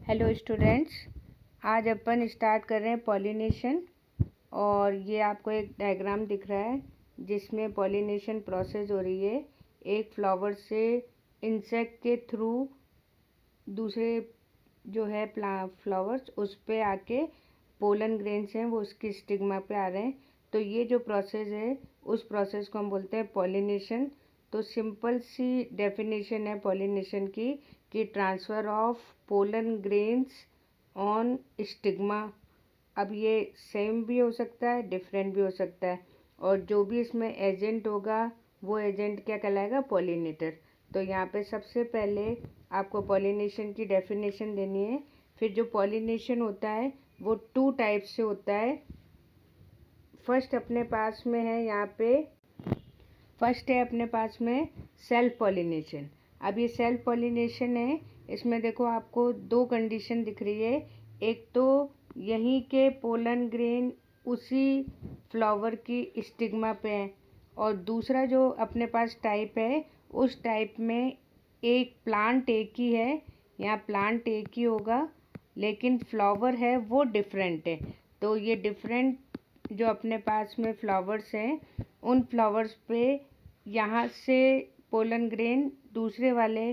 Hello students, आज अपन start कर रहे हैं पॉलिनेशन। और ये आपको एक डायग्राम दिख रहा है जिसमें पॉलिनेशन प्रोसेस हो रही है। एक फ्लावर से इंसेक्ट के थ्रू दूसरे जो है फ्लावर्स उस पे आके पोलन ग्रेन्स हैं वो उसकी स्टिग्मा पे आ रहे हैं। तो ये जो प्रोसेस है उस प्रोसेस को हम बोलते हैं पॉलिनेशन। तो सिंपल सी डेफिनेशन है पॉलिनेशन की कि transfer of pollen grains on stigma. अब ये सेम भी हो सकता है, डिफरेंट भी हो सकता है, और जो भी इसमें एजेंट होगा वो एजेंट क्या कहलाएगा? पॉलिनेटर। तो यहाँ पे सबसे पहले आपको पॉलिनेशन की डेफिनेशन देनी है। फिर जो पॉलिनेशन होता है वो टू टाइप से होता है। फर्स्ट अपने पास में है यहाँ पे फर्स्ट है अपने पास में सेल्फ पॉलिनेशन। अब ये सेल्फ पॉलिनेशन है, इसमें देखो आपको दो कंडीशन दिख रही है। एक तो यहीं के पोलन ग्रेन उसी फ्लावर की स्टिग्मा पे है, और दूसरा जो अपने पास टाइप है उस टाइप में एक प्लांट एक ही है, यहाँ प्लांट एक ही होगा लेकिन फ्लावर है वो डिफरेंट है। तो ये डिफरेंट जो अपने पास में फ्लावर्स हैं उन फ्लावर्स पे यहाँ से पोलन ग्रेन दूसरे वाले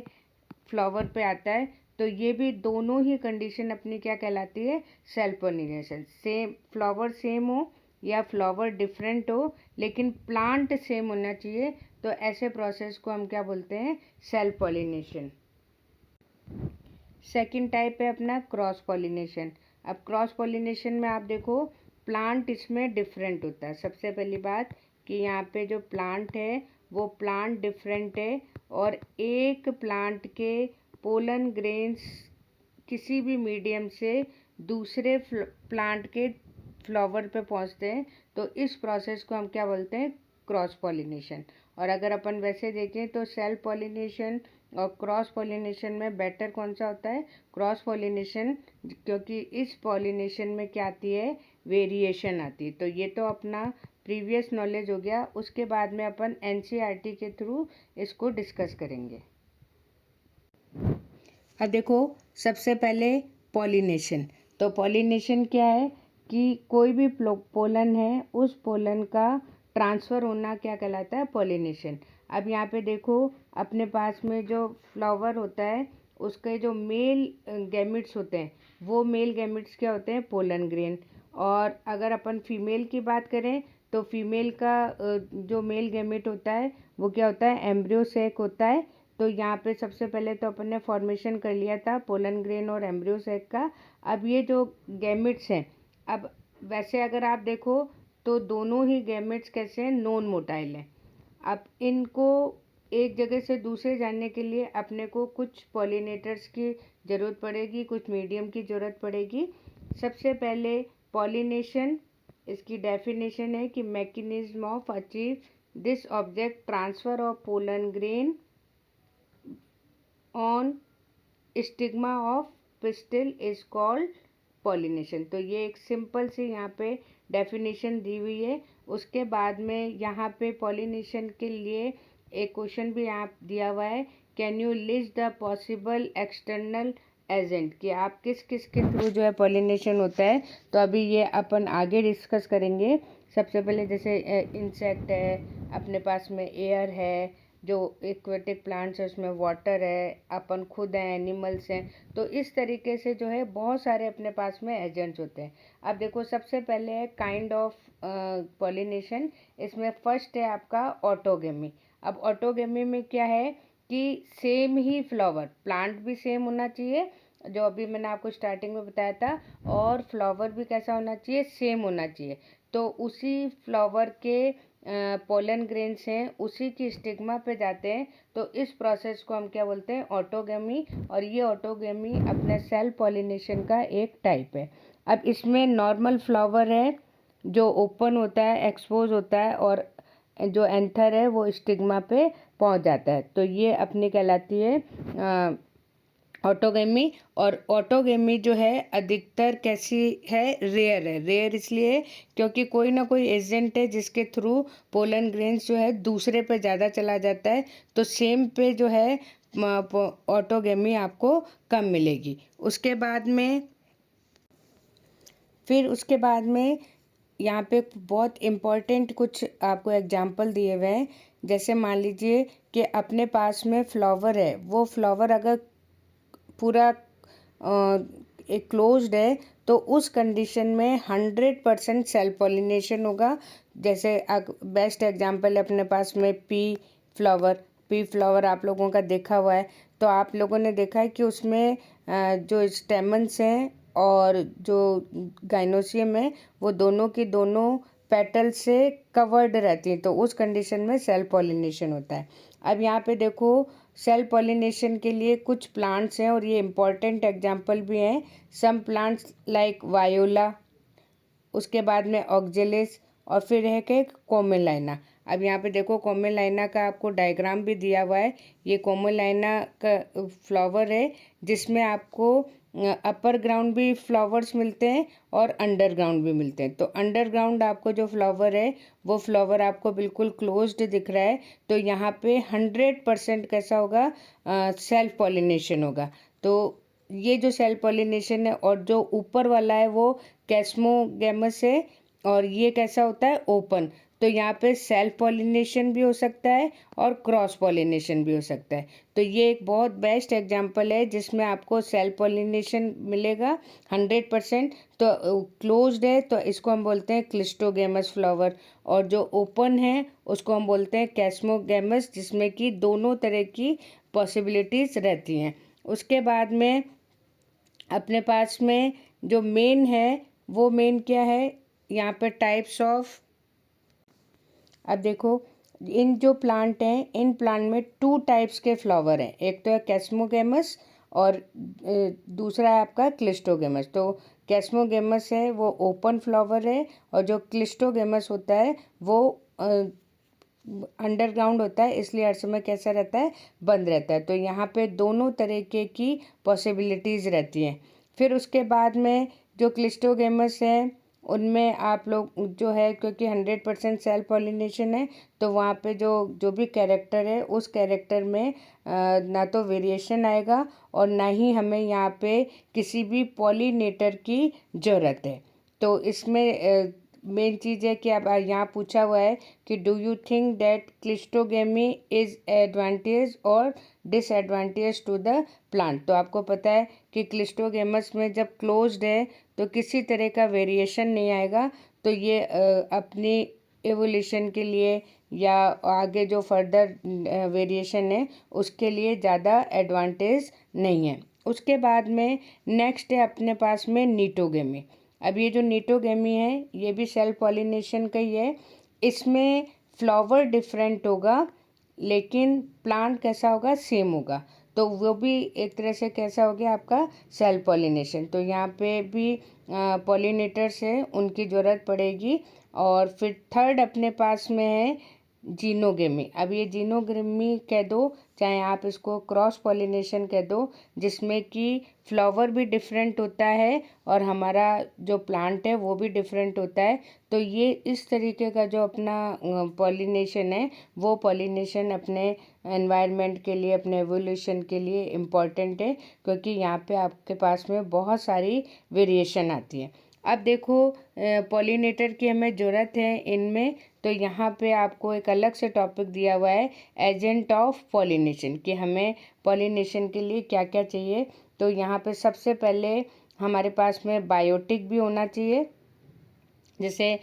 फ्लावर पे आता है। तो ये भी दोनों ही कंडीशन अपनी क्या कहलाती है? Self pollination. Same flower same हो या फ्लावर डिफरेंट हो लेकिन प्लांट सेम होना चाहिए, तो ऐसे प्रोसेस को हम क्या बोलते हैं? Self pollination. सेकंड टाइप है अपना क्रॉस पॉलिनेशन। अब क्रॉस पॉलिनेशन में आप देखो प्लांट इसमें डिफरेंट होता है। सबसे पहली बात कि यहाँ पे जो प्लांट है वो प्लांट डिफरेंट है, और एक प्लांट के पोलन ग्रेन्स किसी भी मीडियम से दूसरे प्लांट के फ्लावर पे पहुँचते हैं। तो इस प्रोसेस को हम क्या बोलते हैं? Cross pollination. और अगर अपन वैसे देखें तो सेल्फ पॉलिनेशन और क्रॉस पॉलिनेशन में बेटर कौन सा होता है? क्रॉस पॉलिनेशन, क्योंकि इस पॉलिनेशन में क्या आती है? वेरिएशन आती है। तो ये तो अपना प्रीवियस नॉलेज हो गया। उसके बाद में अपन एनसीईआरटी के थ्रू इसको डिस्कस करेंगे। अब देखो सबसे पहले पॉलिनेशन। तो पॉलिनेशन क्या है कि कोई भी पोलन है उस पोलन का ट्रांसफ़र होना क्या कहलाता है? पॉलिनेशन। अब यहाँ पे देखो अपने पास में जो फ्लावर होता है उसके जो मेल गैमिट्स होते हैं वो मेल गैमिट्स क्या होते हैं? Pollen grain. और अगर अपन फीमेल की बात करें तो फीमेल का जो मेल गैमिट होता है वो क्या होता है? एम्ब्रियो सैक होता है। तो यहाँ पे सबसे पहले तो अपन ने फॉर्मेशन कर लिया था पोलन ग्रेन और एम्ब्रियो सैक का। अब ये जो गैमिट्स हैं, अब वैसे अगर आप देखो तो दोनों ही गैमेट्स कैसे हैं? नॉन मोटाइल हैं। अब इनको एक जगह से दूसरे जाने के लिए अपने को कुछ पॉलिनेटर्स की ज़रूरत पड़ेगी, कुछ मीडियम की ज़रूरत पड़ेगी। सबसे पहले पॉलिनेशन, इसकी डेफिनेशन है कि mechanism of achieve this object transfer of pollen grain on stigma of pistil is called pollination. तो ये एक सिंपल सी यहाँ पे डेफिनेशन दी हुई है। उसके बाद में यहाँ पे पॉलिनेशन के लिए एक क्वेश्चन भी यहाँ दिया हुआ है, can you list the possible external agent, कि आप किस किस के थ्रू जो है पॉलिनेशन होता है। तो अभी ये अपन आगे डिस्कस करेंगे। सबसे पहले जैसे इंसेक्ट है, अपने पास में एयर है, जो एक्वेटिक प्लांट्स है उसमें वाटर है, अपन खुद हैं, एनिमल्स हैं। तो इस तरीके से जो है बहुत सारे अपने पास में एजेंट्स होते हैं। अब देखो सबसे पहले है काइंड ऑफ पॉलिनेशन। इसमें फर्स्ट है आपका ऑटोगेमी। अब ऑटोगेमी में क्या है कि सेम ही फ्लावर, प्लांट भी सेम होना चाहिए जो अभी मैंने आपको स्टार्टिंग में बताया था, और फ्लावर भी कैसा होना चाहिए? सेम होना चाहिए। तो उसी फ्लावर के पोलन ग्रेन्स हैं उसी की स्टिग्मा पे जाते हैं। तो इस प्रोसेस को हम क्या बोलते हैं? ऑटोगेमी। और ये ऑटोगेमी अपने सेल्फ पॉलिनेशन का एक टाइप है। अब इसमें नॉर्मल फ्लावर है जो ओपन होता है, एक्सपोज होता है, और जो एंथर है वो स्टिग्मा पे पहुंच जाता है। तो ये अपनी कहलाती है ऑटोगेमी। और ऑटोगेमी जो है अधिकतर कैसी है? रेयर है। रेयर इसलिए क्योंकि कोई ना कोई एजेंट है जिसके थ्रू पोलन ग्रेन्स जो है दूसरे पे ज़्यादा चला जाता है। तो सेम पे जो है ऑटोगेमी आपको कम मिलेगी। उसके बाद में यहाँ पे बहुत इम्पोर्टेंट कुछ आपको एग्जाम्पल दिए हुए हैं। जैसे मान लीजिए कि अपने पास में फ्लावर है, वो फ्लावर अगर पूरा एक क्लोज्ड है तो उस कंडीशन में 100% सेल्फ पॉलिनेशन होगा। जैसे बेस्ट एग्जांपल है अपने पास में पी फ्लावर आप लोगों का देखा हुआ है। तो आप लोगों ने देखा है कि उसमें जो स्टेमन्स हैं और जो गाइनोसियम है वो दोनों की दोनों पेटल से कवर्ड रहती हैं, तो उस कंडीशन में सेल्फ पॉलिनेशन होता है। अब यहाँ पे देखो सेल्फ पॉलिनेशन के लिए कुछ प्लांट्स हैं और ये इम्पॉर्टेंट एग्जांपल भी हैं। सम प्लांट्स लाइक वायोला, उसके बाद में ऑक्जेलिस और फिर है कि कोमेलाइना। अब यहाँ पे देखो कोमेलाइना का आपको डायग्राम भी दिया हुआ है। ये कोमेलाइना का फ्लावर है जिसमें आपको अपर ग्राउंड भी फ्लावर्स मिलते हैं और अंडरग्राउंड भी मिलते हैं। तो अंडरग्राउंड आपको जो फ्लावर है वो फ्लावर आपको बिल्कुल क्लोज्ड दिख रहा है, तो यहाँ पे 100% कैसा होगा, सेल्फ पॉलिनेशन होगा। तो ये जो सेल्फ पॉलिनेशन है और जो ऊपर वाला है वो कैस्मोगैमस है और ये कैसा होता है, ओपन। तो यहाँ पे सेल्फ पॉलिनेशन भी हो सकता है और क्रॉस पॉलिनेशन भी हो सकता है। तो ये एक बहुत बेस्ट एग्जांपल है जिसमें आपको सेल्फ पॉलिनेशन मिलेगा 100%। तो क्लोज्ड है तो इसको हम बोलते हैं क्लिस्टोगेमस फ्लावर, और जो ओपन है उसको हम बोलते हैं कैस्मोगेमस, जिसमें कि दोनों तरह की पॉसिबिलिटीज़ रहती हैं। उसके बाद में अपने पास में जो मेन है वो मेन क्या है, यहाँ पे टाइप्स ऑफ। अब देखो इन जो प्लांट हैं इन प्लांट में 2 टाइप्स के फ्लावर हैं, एक तो है कैस्मोगेमस और दूसरा है आपका क्लिस्टोगेमस। तो कैस्मोगेमस है वो ओपन फ्लावर है और जो क्लिस्टोगेमस होता है वो अंडरग्राउंड होता है, इसलिए हर समय कैसा रहता है, बंद रहता है। तो यहाँ पे दोनों तरीके की पॉसिबिलिटीज़ रहती हैं। फिर उसके बाद में जो क्लिस्टोगेमस है उनमें आप लोग जो है, क्योंकि 100% सेल्फ पॉलिनेशन है तो वहाँ पे जो भी कैरेक्टर है उस कैरेक्टर में ना तो वेरिएशन आएगा और ना ही हमें यहाँ पे किसी भी पॉलिनेटर की ज़रूरत है। तो इसमें मेन चीज़ है कि अब यहाँ पूछा हुआ है कि do you think that cleistogamy is advantage और डिसएडवांटेज टू द प्लांट। तो आपको पता है कि क्लिस्टोगेमस में जब क्लोज्ड है तो किसी तरह का वेरिएशन नहीं आएगा, तो ये अपनी एवोल्यूशन के लिए या आगे जो फर्दर वेरिएशन है उसके लिए ज़्यादा एडवांटेज नहीं है। उसके बाद में नेक्स्ट है अपने पास में नीटोगेमी। अब ये जो नीटोगेमी है ये भी सेल्फ पॉलिनेशन का ही है। इसमें फ्लावर डिफरेंट होगा लेकिन प्लांट कैसा होगा, सेम होगा। तो वो भी एक तरह से कैसा हो गया आपका सेल्फ पॉलिनेशन। तो यहाँ पे भी पॉलिनेटर्स है उनकी ज़रूरत पड़ेगी। और फिर थर्ड अपने पास में है जीनोगेमी। अब ये जीनोगेमी कह दो चाहे आप इसको क्रॉस पॉलिनेशन कह दो, जिसमें कि फ्लावर भी डिफरेंट होता है और हमारा जो प्लांट है वो भी डिफरेंट होता है। तो ये इस तरीके का जो अपना पॉलिनेशन है वो पॉलिनेशन अपने एनवायरनमेंट के लिए, अपने एवोल्यूशन के लिए इम्पॉर्टेंट है, क्योंकि यहाँ पे आपके पास में बहुत सारी वेरिएशन आती है। अब देखो पॉलिनेटर की हमें ज़रूरत है इनमें, तो यहाँ पे आपको एक अलग से टॉपिक दिया हुआ है एजेंट ऑफ पॉलिनेशन, कि हमें पॉलिनेशन के लिए क्या क्या चाहिए। तो यहाँ पे सबसे पहले हमारे पास में बायोटिक भी होना चाहिए, जैसे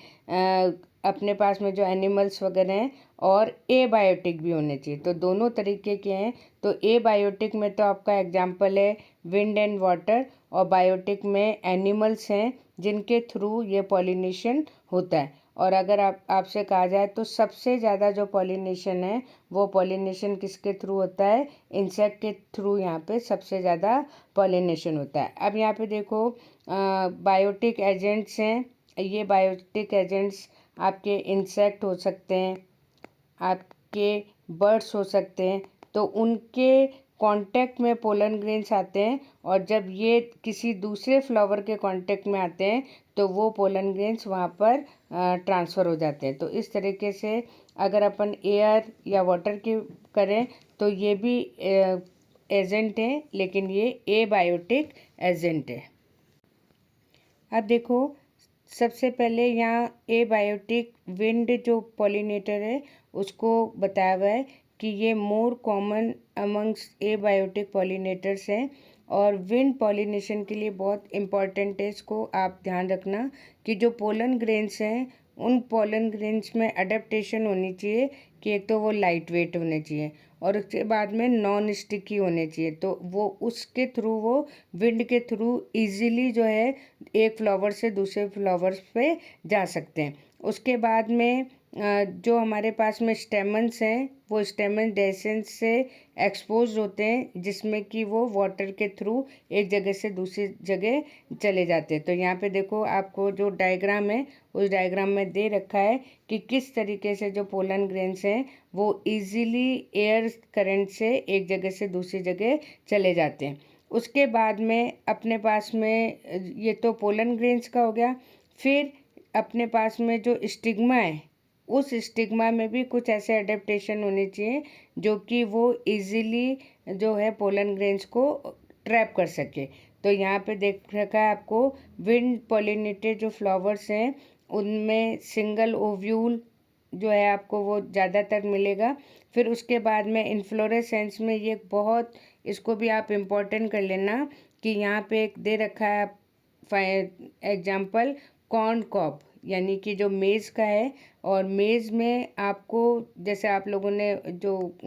अपने पास में जो एनिमल्स वगैरह हैं, और ए बायोटिक भी होने चाहिए। तो दोनों तरीके के हैं। तो ए बायोटिक में तो आपका एग्जांपल है विंड एंड वाटर, और बायोटिक में एनिमल्स हैं जिनके थ्रू ये पॉलिनेशन होता है। और अगर आपसे कहा जाए तो सबसे ज़्यादा जो पॉलिनेशन है वो पॉलिनेशन किसके थ्रू होता है, इंसेक्ट के थ्रू यहाँ पे सबसे ज़्यादा पॉलिनेशन होता है। अब यहाँ पे देखो बायोटिक एजेंट्स हैं। ये बायोटिक एजेंट्स आपके इंसेक्ट हो सकते हैं, आपके बर्ड्स हो सकते हैं। तो उनके कांटेक्ट में पोलन ग्रेन्स आते हैं, और जब ये किसी दूसरे फ्लावर के कांटेक्ट में आते हैं तो वो पोलन ग्रेन्स वहाँ पर ट्रांसफ़र हो जाते हैं। तो इस तरीके से अगर अपन एयर या वाटर की करें तो ये भी एजेंट है, लेकिन ये एबायोटिक एजेंट है। अब देखो, सबसे पहले यहाँ एबायोटिक विंड जो पॉलिनेटर है उसको बताया हुआ है कि ये more common amongst abiotic pollinators हैं और विंड पॉलिनेशन के लिए बहुत इम्पॉर्टेंट है। इसको आप ध्यान रखना कि जो पोलन ग्रेन्स हैं उन पोलन ग्रेन्स में अडेप्टेशन होनी चाहिए कि एक तो वो लाइट वेट होने चाहिए और उसके बाद में नॉन स्टिकी होने चाहिए, तो वो उसके थ्रू वो विंड के थ्रू इजीली जो है एक फ्लावर से दूसरे फ्लावर्स पे जा सकते हैं। उसके बाद में जो हमारे पास में स्टेमन्स हैं वो स्टेमन डेसेंस से एक्सपोज होते हैं, जिसमें कि वो वाटर के थ्रू एक जगह से दूसरी जगह चले जाते हैं। तो यहाँ पे देखो, आपको जो डायग्राम है उस डायग्राम में दे रखा है कि किस तरीके से जो पोलन ग्रेन्स हैं वो इजीली एयर करंट से एक जगह से दूसरी जगह चले जाते हैं। उसके बाद में अपने पास में ये तो पोलन ग्रेन्स का हो गया। फिर अपने पास में जो स्टिग्मा है उस स्टिग्मा में भी कुछ ऐसे अडेप्टेशन होने चाहिए जो कि वो इजीली जो है पोलन ग्रेन्स को ट्रैप कर सके। तो यहाँ पे देख रखा है आपको विंड पॉलिनेटेड जो फ्लावर्स हैं उनमें सिंगल ओव्यूल जो है आपको वो ज़्यादातर मिलेगा। फिर उसके बाद में इन्फ्लोरेसेंस में ये बहुत, इसको भी आप इम्पोर्टेंट कर लेना कि यहाँ पे एक दे रखा है एग्जाम्पल कॉर्न कॉब, यानी कि जो मेज़ का है। और मेज़ में आपको, जैसे आप लोगों ने जो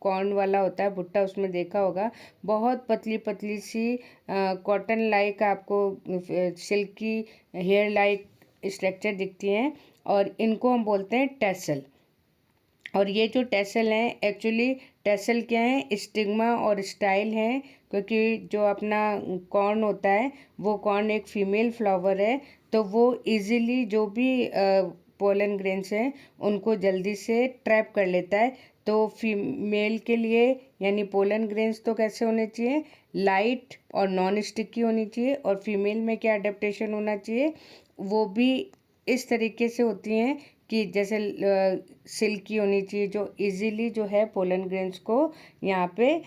कॉर्न वाला होता है भुट्टा उसमें देखा होगा, बहुत पतली पतली सी कॉटन लाइक आपको सिल्की हेयर लाइक स्ट्रक्चर दिखती हैं और इनको हम बोलते हैं टेसल। और ये जो टेसल हैं एक्चुअली टेसल क्या है, स्टिग्मा और स्टाइल हैं, क्योंकि जो अपना कॉर्न होता है वो कॉर्न एक फीमेल फ्लावर है, तो वो इजीली जो भी पोलन ग्रेन्स हैं उनको जल्दी से ट्रैप कर लेता है। तो फीमेल के लिए यानी पोलन ग्रेन्स तो कैसे होने चाहिए, लाइट और नॉन स्टिकी होनी चाहिए। और फीमेल में क्या अडेप्टेशन होना चाहिए, वो भी इस तरीके से होती हैं कि जैसे सिल्की होनी चाहिए, जो इजीली जो है पोलन ग्रेन्स को यहाँ पे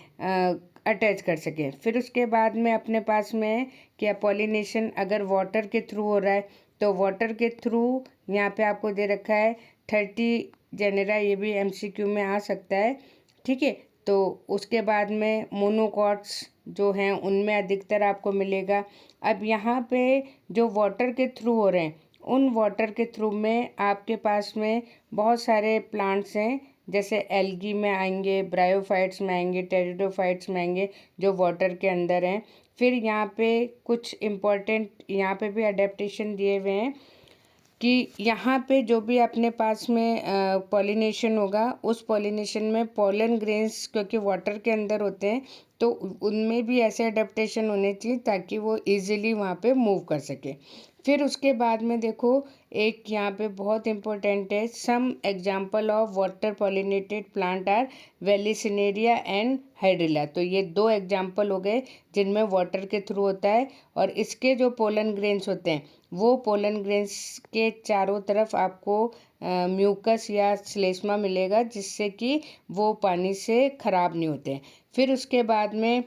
अटैच कर सके। फिर उसके बाद में अपने पास में है कि पॉलिनेशन अगर वाटर के थ्रू हो रहा है तो वाटर के थ्रू यहाँ पे आपको दे रखा है 30 जेनेरा, ये भी MCQ में आ सकता है, ठीक है। तो उसके बाद में मोनोकॉट्स जो हैं उनमें अधिकतर आपको मिलेगा। अब यहाँ पे जो वाटर के थ्रू हो रहे हैं उन वाटर के थ्रू में आपके पास में बहुत सारे प्लांट्स हैं, जैसे एल्गी में आएंगे, ब्रायोफाइट्स में आएंगे, टेरिडोफाइट्स में आएंगे जो वाटर के अंदर हैं। फिर यहाँ पे कुछ इम्पोर्टेंट यहाँ पे भी अडेप्टेशन दिए हुए हैं कि यहाँ पे जो भी अपने पास में पॉलिनेशन होगा उस पॉलिनेशन में पोलन ग्रेन्स क्योंकि वाटर के अंदर होते हैं तो उनमें भी ऐसे अडेप्टेशन होने चाहिए ताकि वो इजीली वहाँ पे मूव कर सके। फिर उसके बाद में देखो, एक यहाँ पे बहुत इम्पोर्टेंट है, some example of water pollinated plant are vallisneria and hydrilla. तो ये दो एग्जाम्पल हो गए जिनमें वाटर के थ्रू होता है और इसके जो पोलन ग्रेन्स होते हैं वो पोलन ग्रेन्स के चारों तरफ आपको म्यूकस या श्लेष्मा मिलेगा, जिससे कि वो पानी से ख़राब नहीं होते हैं। फिर उसके बाद में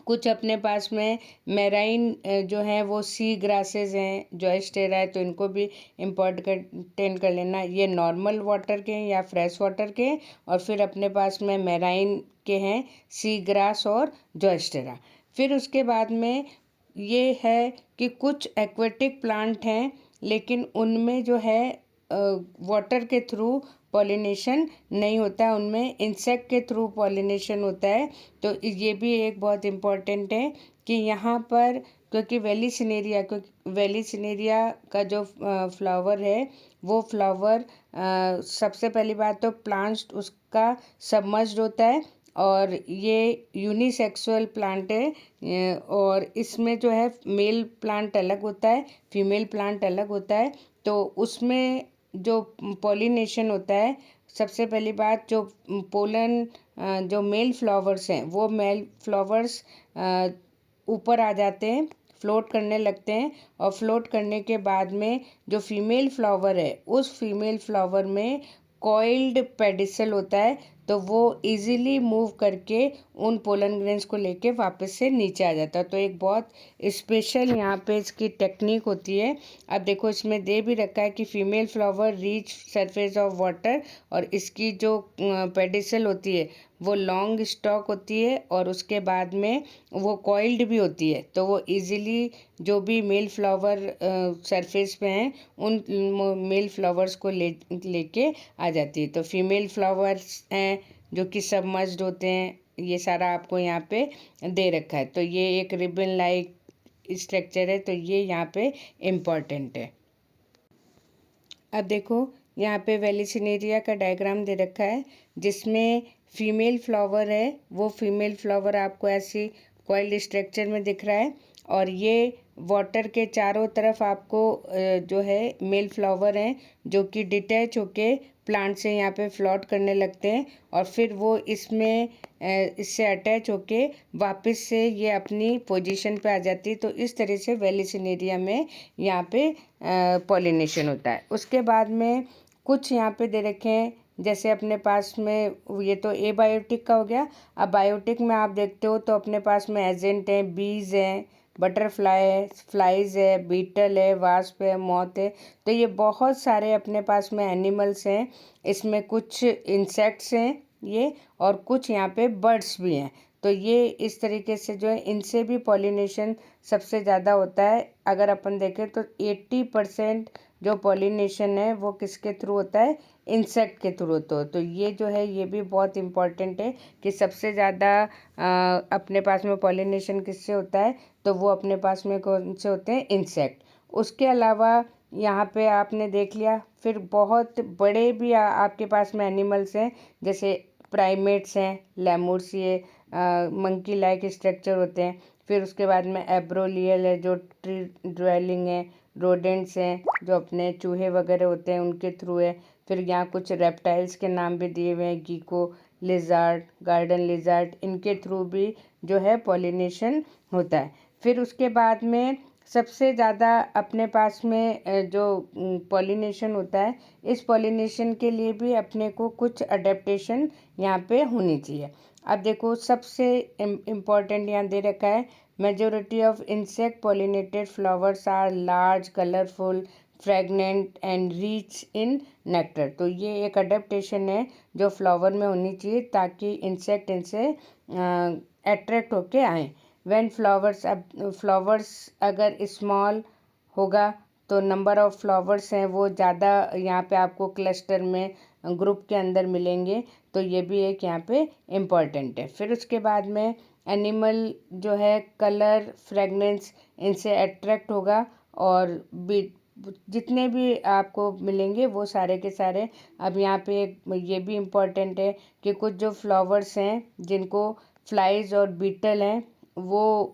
कुछ अपने पास में मेराइन जो है वो सी ग्रासेस हैं, जॉयस्टेरा है, तो इनको भी इम्पोर्टेंट कर लेना। ये नॉर्मल वाटर के हैं या फ्रेश वाटर के हैं। और फिर अपने पास में मेराइन के हैं सी ग्रास और जॉयस्टेरा। फिर उसके बाद में ये है कि कुछ एक्वेटिक प्लांट हैं लेकिन उनमें जो है वाटर के थ्रू पॉलिनेशन नहीं होता है, उनमें इंसेक्ट के थ्रू पॉलिनेशन होता है। तो ये भी एक बहुत इम्पॉर्टेंट है कि यहाँ पर क्योंकि वेलिसिनेरिया का जो फ्लावर है वो फ्लावर सबसे पहली बात तो प्लांट्स उसका सबमर्ज्ड होता है और ये यूनिसेक्सुअल प्लांट है और इसमें जो है मेल प्लांट अलग होता है, फीमेल प्लांट अलग होता है। तो उसमें जो पॉलिनेशन होता है, सबसे पहली बात जो पोलन जो मेल फ्लावर्स हैं वो मेल फ्लावर्स ऊपर आ जाते हैं, फ्लोट करने लगते हैं और फ्लोट करने के बाद में जो फीमेल फ्लावर है उस फीमेल फ्लावर में कॉइल्ड पेडिसल होता है। तो वो इजीली मूव करके उन पोलन ग्रेन्स को लेके वापस से नीचे आ जाता है। तो एक बहुत स्पेशल यहाँ पे इसकी टेक्निक होती है। अब देखो इसमें दे भी रखा है कि female flower reach surface of water, और इसकी जो पेडिसल होती है वो लॉन्ग स्टॉक होती है, और उसके बाद में वो कॉइल्ड भी होती है। तो वो इजीली जो भी मेल फ्लावर सरफेस पे हैं उन मेल फ्लावर्स को लेके आ जाती है। तो फीमेल फ्लावर्स हैं जो कि सबमर्ज्ड होते हैं, ये सारा आपको यहाँ पे दे रखा है। तो ये एक रिबन लाइक स्ट्रक्चर है, तो ये यहाँ पे इम्पॉर्टेंट है। अब देखो यहाँ पे वेलिसिनेरिया का डायग्राम दे रखा है, जिसमें फीमेल फ्लावर है, वो फीमेल फ्लावर आपको ऐसी कॉइल्ड स्ट्रक्चर में दिख रहा है, और ये वाटर के चारों तरफ आपको जो है मेल फ्लावर हैं जो कि डिटैच होके प्लांट से यहाँ पे फ्लोट करने लगते हैं, और फिर वो इसमें इससे अटैच होके वापस से ये अपनी पोजीशन पे आ जाती है। तो इस तरह से वेलिसिनेरिया में यहाँ पे पॉलिनेशन होता है। उसके बाद में कुछ यहाँ पे दे रखे हैं, जैसे अपने पास में ये तो एबायोटिक का हो गया। अब बायोटिक में आप देखते हो तो अपने पास में एजेंट हैं, बीज हैं, बटरफ्लाई है, फ्लाइज है, बीटल है, वास्प है, मॉथ है। तो ये बहुत सारे अपने पास में एनिमल्स हैं। इसमें कुछ इंसेक्ट्स हैं ये, और कुछ यहाँ पे बर्ड्स भी हैं। तो ये इस तरीके से जो है इनसे भी पॉलिनेशन सबसे ज़्यादा होता है। अगर अपन देखें तो 80% जो पॉलिनेशन है वो किसके थ्रू होता है, इंसेक्ट के थ्रू होता है। तो ये जो है ये भी बहुत इम्पॉर्टेंट है कि सबसे ज़्यादा अपने पास में पॉलिनेशन किससे होता है, तो वो अपने पास में कौन से होते हैं, इंसेक्ट। उसके अलावा यहाँ पे आपने देख लिया, फिर बहुत बड़े भी आपके पास में एनिमल्स हैं, जैसे प्राइमेट्स हैं, लेमूर्स, ये मंकी लाइक स्ट्रक्चर होते हैं। फिर उसके बाद में एब्रोलियल है जो ट्री ड्वेलिंग है, रोडेंट्स हैं जो अपने चूहे वगैरह होते हैं उनके थ्रू है। फिर यहाँ कुछ रेप्टाइल्स के नाम भी दिए हुए हैं, गीको, लिजार्ड, गार्डन लिजार्ड, इनके थ्रू भी जो है पॉलिनेशन होता है। फिर उसके बाद में सबसे ज़्यादा अपने पास में जो पॉलिनेशन होता है, इस पॉलिनेशन के लिए भी अपने को कुछ अडेप्टेशन यहाँ पे होनी चाहिए। अब देखो सबसे इम्पॉर्टेंट यहाँ दे रखा है, majority of insect pollinated flowers are large, colourful, fragrant and rich in nectar. तो ये एक अडेप्टेशन है जो फ्लावर में होनी चाहिए ताकि इंसेक्ट इनसे अट्रैक्ट होके आए। व्हेन फ्लावर्स, अब फ्लावर्स अगर स्मॉल होगा तो नंबर ऑफ़ फ्लावर्स हैं वो ज़्यादा यहाँ पे आपको क्लस्टर में ग्रुप के अंदर मिलेंगे। तो ये भी एक यहाँ पे इम्पॉर्टेंट है। फिर उसके बाद में एनिमल जो है कलर, फ्रेगनेंस, इनसे अट्रैक्ट होगा, और जितने भी आपको मिलेंगे वो सारे के सारे। अब यहाँ पे एक ये भी इम्पॉर्टेंट है कि कुछ जो फ्लावर्स हैं जिनको फ्लाइज और बीटल हैं वो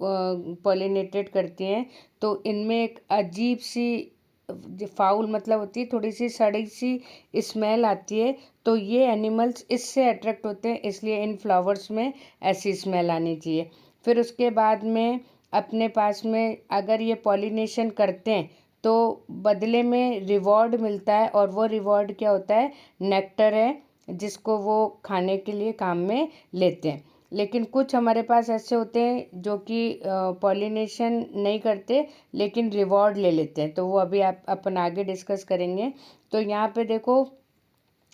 पॉलिनेटेड करती हैं, तो इनमें एक अजीब सी फाउल मतलब होती है, थोड़ी सी सड़ी सी स्मेल आती है। तो ये एनिमल्स इससे अट्रैक्ट होते हैं, इसलिए इन फ्लावर्स में ऐसी स्मेल आनी चाहिए। फिर उसके बाद में अपने पास में अगर ये पॉलिनेशन करते हैं तो बदले में रिवॉर्ड मिलता है, और वो रिवॉर्ड क्या होता है, नेक्टर है जिसको वो खाने के लिए काम में लेते हैं। लेकिन कुछ हमारे पास ऐसे होते हैं जो कि पॉलिनेशन नहीं करते लेकिन रिवॉर्ड ले लेते हैं, तो वो अभी आप अपन आगे डिस्कस करेंगे। तो यहाँ पे देखो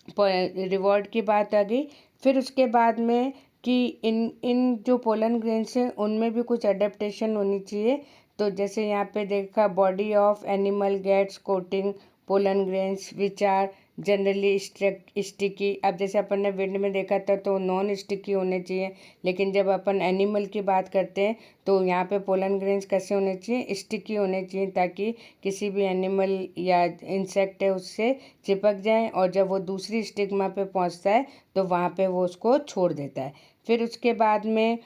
रिवॉर्ड की बात आ गई। फिर उसके बाद में कि इन इन जो पोलन ग्रेन्स हैं उनमें भी कुछ अडेप्टेशन होनी चाहिए। तो जैसे यहाँ पे देखा, body of animal gets coating pollen grains which are generally sticky. अब जैसे अपन ने विंड में देखा था तो नॉन स्टिकी होने चाहिए, लेकिन जब अपन एनिमल की बात करते हैं तो यहाँ पे पोलन ग्रेन्स कैसे होने चाहिए, स्टिकी होने चाहिए, ताकि किसी भी एनिमल या इंसेक्ट है उससे चिपक जाए, और जब वो दूसरी स्टिग्मा पे पहुँचता है तो वहाँ पे वो उसको छोड़ देता है। फिर उसके बाद में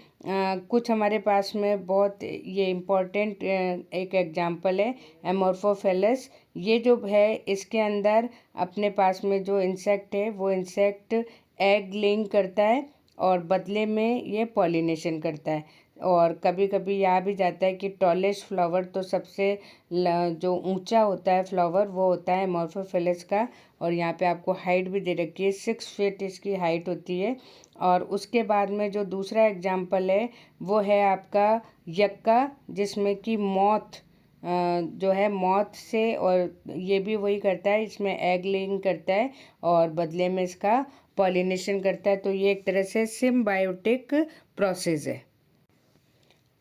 कुछ हमारे पास में बहुत ये इम्पॉर्टेंट एक एग्जांपल है एमोर्फोफेलस। ये जो है इसके अंदर अपने पास में जो इंसेक्ट है वो इंसेक्ट एग लेइंग करता है और बदले में ये पॉलिनेशन करता है। और कभी कभी यह भी जाता है कि टॉलेस्ट फ्लावर, तो सबसे जो ऊंचा होता है फ्लावर वो होता है एमोर्फोफिलिस का। और यहाँ पे आपको हाइट भी दे रखी है, 6 फीट इसकी हाइट होती है। और उसके बाद में जो दूसरा एग्जाम्पल है वो है आपका यक्का, जिसमें कि मॉथ जो है मॉथ से, और ये भी वही करता है, इसमें एग लेइंग करता है और बदले में इसका पॉलिनेशन करता है। तो ये एक तरह से सिम्बायोटिक प्रोसेस है।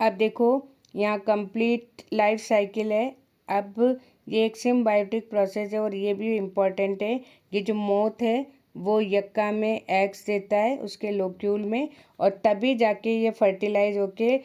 अब देखो यहाँ कंप्लीट लाइफ साइकिल है। अब ये एक सिम्बायोटिक प्रोसेस है और ये भी इम्पॉर्टेंट है। ये जो मोथ है वो यक्का में एग्स देता है उसके लोक्यूल में, और तभी जाके ये फर्टिलाइज होके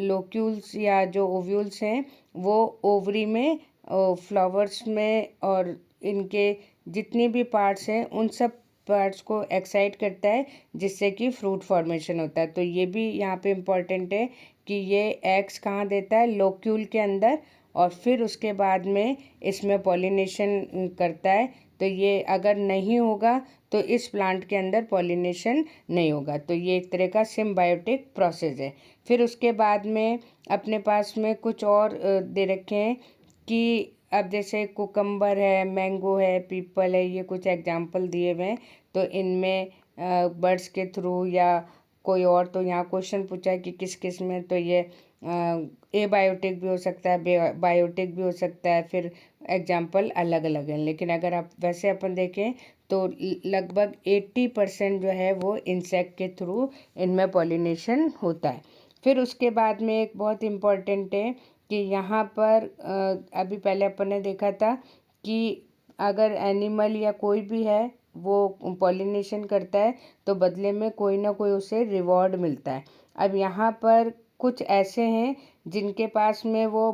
लोक्यूल्स या जो ओव्यूल्स हैं वो ओवरी में, फ्लावर्स में, और इनके जितने भी पार्ट्स हैं उन सब पार्ट्स को एक्साइट करता है, जिससे कि फ्रूट फॉर्मेशन होता है। तो ये भी यहाँ पे इम्पॉर्टेंट है कि ये एग्स कहाँ देता है, लोक्यूल के अंदर, और फिर उसके बाद में इसमें पॉलिनेशन करता है। तो ये अगर नहीं होगा तो इस प्लांट के अंदर पॉलिनेशन नहीं होगा। तो ये एक तरह का सिम्बायोटिक प्रोसेस है। फिर उसके बाद में अपने पास में कुछ और दे रखे हैं कि अब जैसे कुकम्बर है, मैंगो है, पीपल है, ये कुछ एग्जाम्पल दिए हुए हैं। तो इनमें बर्ड्स के थ्रू या कोई और, तो यहाँ क्वेश्चन पूछा है कि किस किस में, तो ये एबायोटिक भी हो सकता है, बायोटिक भी हो सकता है। फिर एग्जाम्पल अलग अलग हैं, लेकिन अगर आप वैसे अपन देखें तो लगभग 80% जो है वो इंसेक्ट के थ्रू इनमें पॉलिनेशन होता है। फिर उसके बाद में एक बहुत इम्पॉर्टेंट है कि यहाँ पर अभी पहले अपन ने देखा था कि अगर एनिमल या कोई भी है वो पॉलिनेशन करता है तो बदले में कोई ना कोई उसे रिवॉर्ड मिलता है। अब यहाँ पर कुछ ऐसे हैं जिनके पास में वो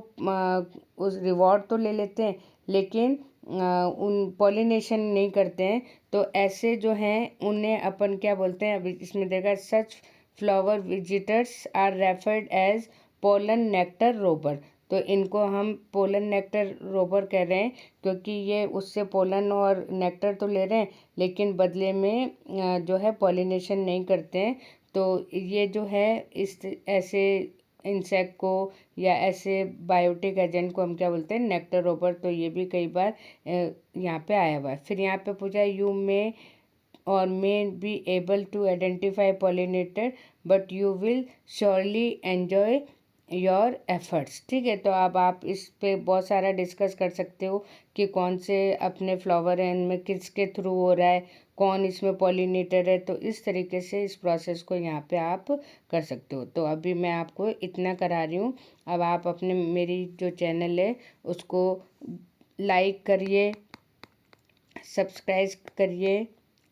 उस रिवॉर्ड तो ले लेते हैं, लेकिन उन पॉलिनेशन नहीं करते हैं। तो ऐसे जो हैं उन्हें अपन क्या बोलते हैं, अभी इसमें देखा, such flower visitors are referred as pollen nectar robber. तो इनको हम पोलन नेक्टर रोबर कह रहे हैं, क्योंकि ये उससे पोलन और नेक्टर तो ले रहे हैं, लेकिन बदले में जो है पॉलिनेशन नहीं करते हैं। तो ये जो है इस ऐसे इंसेक्ट को या ऐसे बायोटिक एजेंट को हम क्या बोलते हैं, नेक्टर रोबर। तो ये भी कई बार यहाँ पे आया हुआ है। फिर यहाँ पे पूछा, यू में or may be able to identify pollinator but you will surely enjoy your efforts. ठीक है, तो अब आप इस पे बहुत सारा डिस्कस कर सकते हो कि कौन से अपने फ्लावर हैं, इनमें किसके थ्रू हो रहा है, कौन इसमें पॉलिनेटर है। तो इस तरीके से इस प्रोसेस को यहाँ पे आप कर सकते हो। तो अभी मैं आपको इतना करा रही हूँ। अब आप अपने मेरी जो चैनल है उसको लाइक करिए, सब्सक्राइब करिए,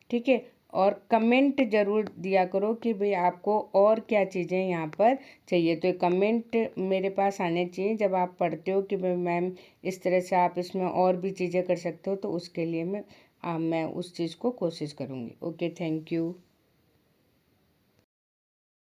ठीक है, और कमेंट ज़रूर दिया करो कि भाई आपको और क्या चीज़ें यहाँ पर चाहिए। तो कमेंट मेरे पास आने चाहिए जब आप पढ़ते हो कि भाई मैम इस तरह से आप इसमें और भी चीज़ें कर सकते हो, तो उसके लिए मैं उस चीज़ को कोशिश करूँगी। Okay, thank you.